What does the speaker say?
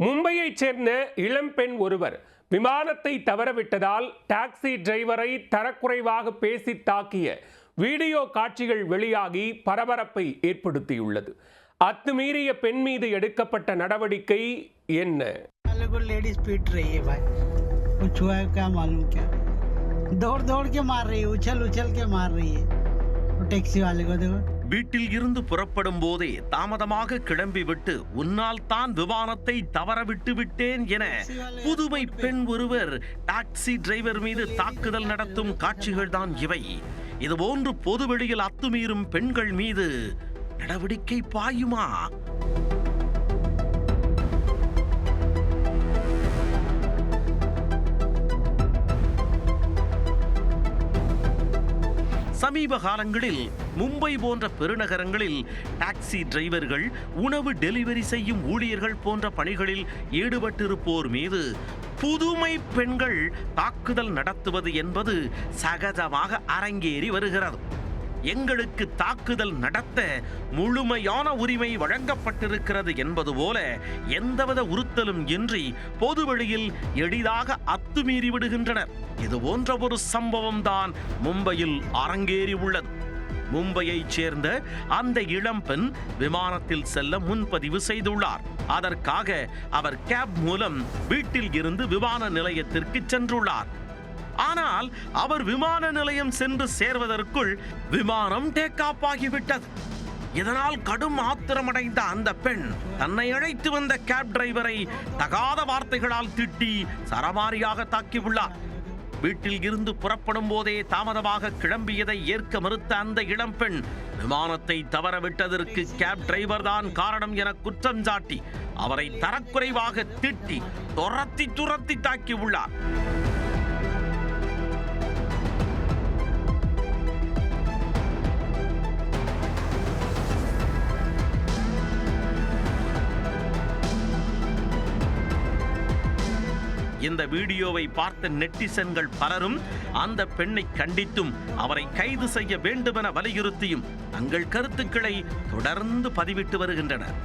மும்பையைச் சேர்ந்த இளம்பெண் ஒருவர் விமானத்தை தவறவிட்டதால் டாக்ஸி டிரைவரை தரக்குறைவாக பேசி தாக்கிய வீடியோ காட்சிகள் வெளியாகி பரபரப்பை ஏற்படுத்தியுள்ளது. அத்துமீறிய பெண் மீது எடுக்கப்பட்ட நடவடிக்கை என்ன? வீட்டில் இருந்து புறப்படும் போதே தாமதமாக கிளம்பிவிட்டு உன்னால் தான் விமானத்தை தவறவிட்டு விட்டேன் என புதுமை பெண் ஒருவர் டாக்ஸி டிரைவர் மீது தாக்குதல் நடத்தும் காட்சிகள் தான் இவை. இதுபோன்று பொதுவெளியில் அத்துமீறும் பெண்கள் மீது நடவடிக்கை பாயுமா? சமீப காலங்களில் மும்பை போன்ற பெருநகரங்களில் டாக்ஸி டிரைவர்கள், உணவு டெலிவரி செய்யும் ஊழியர்கள் போன்ற பணிகளில் ஈடுபட்டிருப்போர் மீது புதுமை பெண்கள் தாக்குதல் நடத்துவது என்பது சகஜமாக அரங்கேறி வருகிறது. எங்களுக்கு தாக்குதல் நடத்த முழுமையான உரிமை வழங்கப்பட்டிருக்கிறது என்பது போல எந்தவித உறுத்தலும் இன்றி பொதுவெளியில் எளிதாக அத்துமீறி விடுகின்றனர். இது போன்ற ஒரு சம்பவம் தான் மும்பையில் அரங்கேறி உள்ளது. மும்பையைச் சேர்ந்த அந்த இளம்பெண் விமானத்தில் செல்ல முன்பதிவு செய்துள்ளார். அதற்காக அவர் கேப் மூலம் வீட்டில் இருந்து விமான நிலையத்திற்கு சென்றுள்ளார். ஆனால் அவர் விமான நிலையம் சென்று சேர்வதற்குள் விமானம் டேக் ஆஃப் ஆகிவிட்டது. இதனால் கடும் ஆத்திரமடைந்த அந்த பெண் தன்னை அழைத்து வந்த கேப் டிரைவரை தகாத வார்த்தைகளால் திட்டி சரமாரியாக தாக்கியுள்ளார். வீட்டில் இருந்து புறப்படும் போதே தாமதமாக கிளம்பியதை ஏற்க மறுத்த அந்த இளம்பெண் விமானத்தை தவறவிட்டதற்கு கேப் டிரைவர் தான் காரணம் என குற்றம் சாட்டி அவரை தரக்குறைவாக திட்டி துரத்தி தாக்கியுள்ளார். இந்த வீடியோவை பார்த்த நெட்டிசன்கள் பலரும் அந்த பெண்ணை கண்டித்தும் அவரை கைது செய்ய வேண்டுமென வலியுறுத்தியும் தங்கள் கருத்துக்களை தொடர்ந்து பதிவிட்டு வருகின்றனர்.